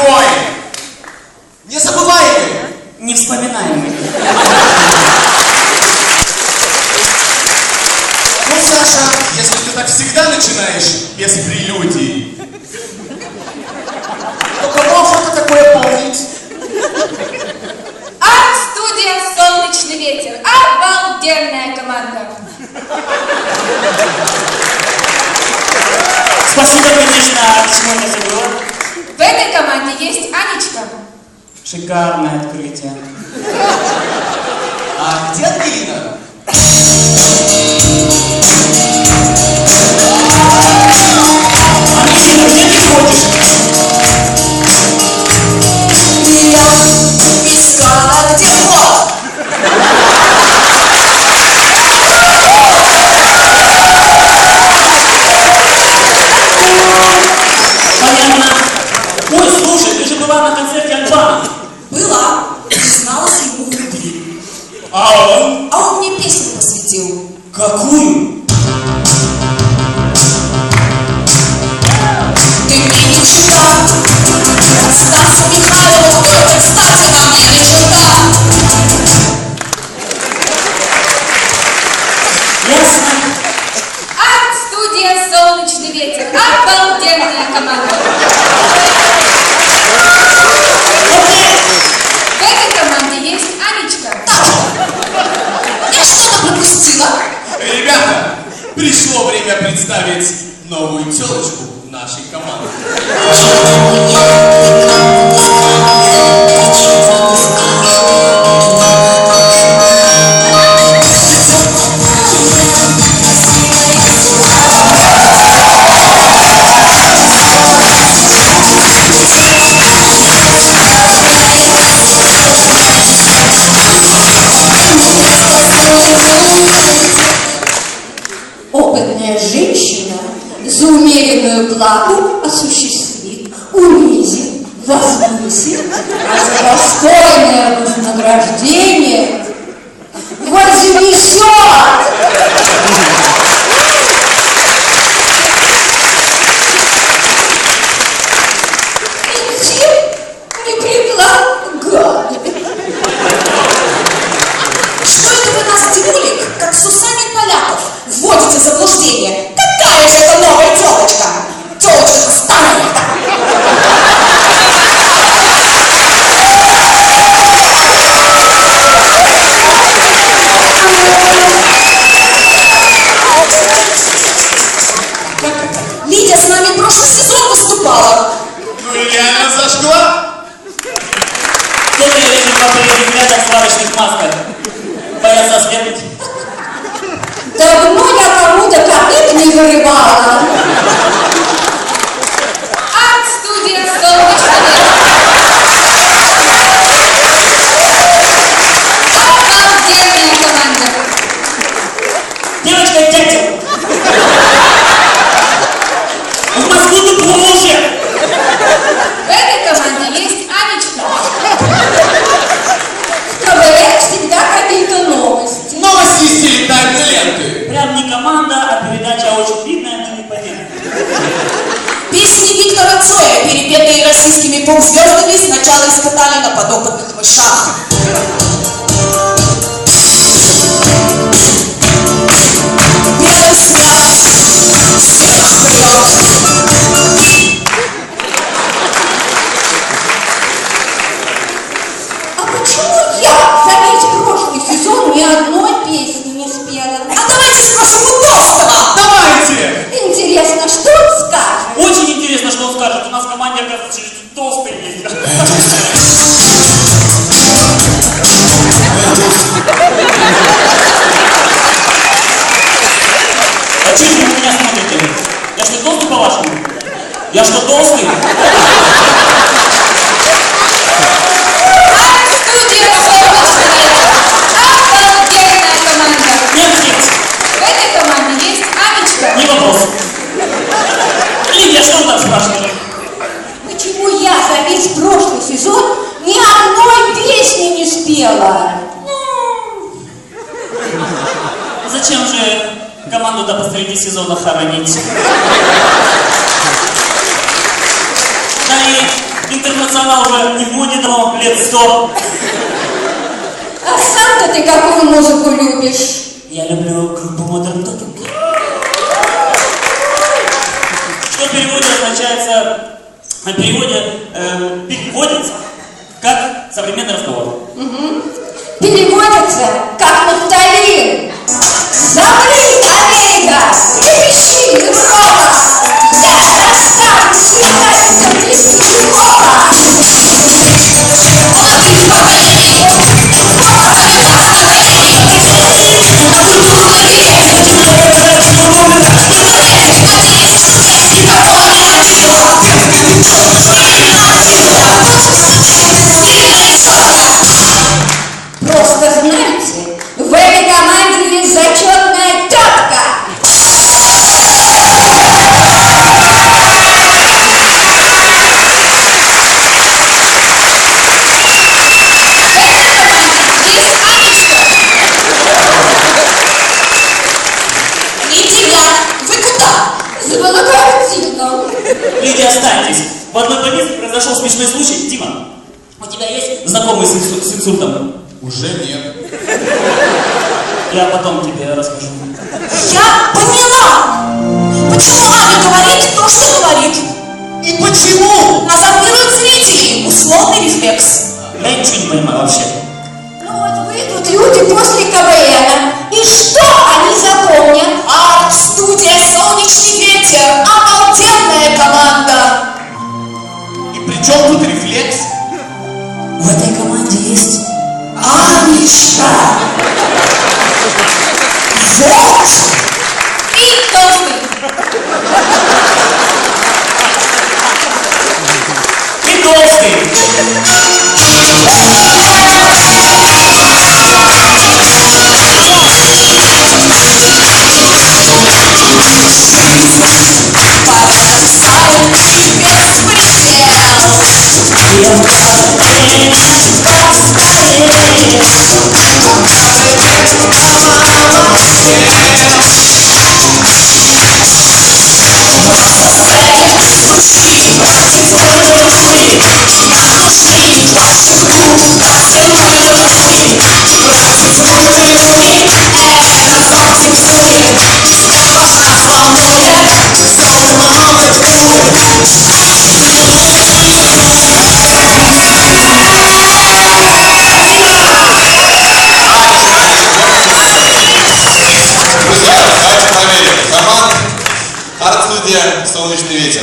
какой! Незабываемый! Невспоминаемый. Ну, Саша, если ты так всегда начинаешь без прелюдий, то кого можно такое помнить? Арт-студия «Солнечный ветер». Обалденная команда. Спасибо, конечно, чего не забыла. В этой команде есть Анечка. Шикарное открытие. А где Ангелина? Анечка, где ты ходишь? Я искала где вот. Понятно. Ой, слушай, ты же была на концерте Альбана. Была. Призналась ему в любви. А он? А он мне песню посвятил. Какую? Ты мне не чита. Стаса Михайлова, только кстати, ко мне не чита. Ясно. Арт-студия «Солнечный ветер». Обалденная команда. В этой команде есть Анечка. Я что-то пропустила. Ребята, пришло время представить новую телочку нашей команды. Опытная женщина за умеренную плату осуществит, унизит, возвысит, а за достойное вознаграждение вознесет. Интим не предлагали. Что это вы нас, Димулик, как Сусанин Поляков, вводите в заблуждение? Какая же это новая телочка? Телочка старая-то. Лидия с нами прошлый сезон выступала. Ну и реально зажгла? Кто-то лежит по переглядах в сварочных масках. Боятся ослепнуть. Давно я кому-то копыт не вырывала. Арт-студия «Солнечный ветер». Обалденная команда. Девочка, дятел! В Москву ты уже! В этой команде есть Анечка. В КВН всегда какие-то новости. Новости из телетайной ленты. Прям не команда, а передача очень видная, но непонятная. Песни Виктора Цоя, перепетые российскими поп-звездами, сначала испытали на подопытных мышах. Белый снег, снег вперед. А почему я за весь прошлый сезон ни одной песни не спела? А давайте спросим у Толстого. Давайте! Интересно, что он скажет? Очень интересно, что он скажет. У нас в команде, оказывается, толстый есть. А что вы на меня смотрите? Я что, толстый, по-вашему? Я что, толстый? Арт-студия «Солнечный ветер». Обалденная команда. Нет, нет, В этой команде есть Анечка. не вопрос. Лидия, что вы там спрашивали? Почему я за весь прошлый сезон ни одной песни не спела? Зачем же команду до посреди сезона хоронить? Да и Интернационал уже не моден, но лет 100. А сам-то ты какую музыку любишь? Я люблю группу Modern Talking. Что в переводе переводится как современный разговор. Переводится как нафталин. Замри, Америка, трепещи, Европа. Я расставлю светать таблицы Европа. Просто знаете, в этой команде есть зачетная тетка. Лидия, останьтесь. В одной больнице произошел смешной случай. Дима, у тебя есть знакомый с инсультом? Уже нет. Я потом тебе расскажу. Я поняла, почему Аня говорит то, что говорит. И почему? Азартирует зрителей. Условный рефлекс. Я ничего не понимаю вообще. Ну вот выйдут люди после КВН, и что они запомнят? Арт-студия «Солнечный ветер», обалденная команда. И при чем тут рефлекс? В этой команде есть Анечка. Вот. И толстый. И толстый. Арт-студия «Солнечный ветер».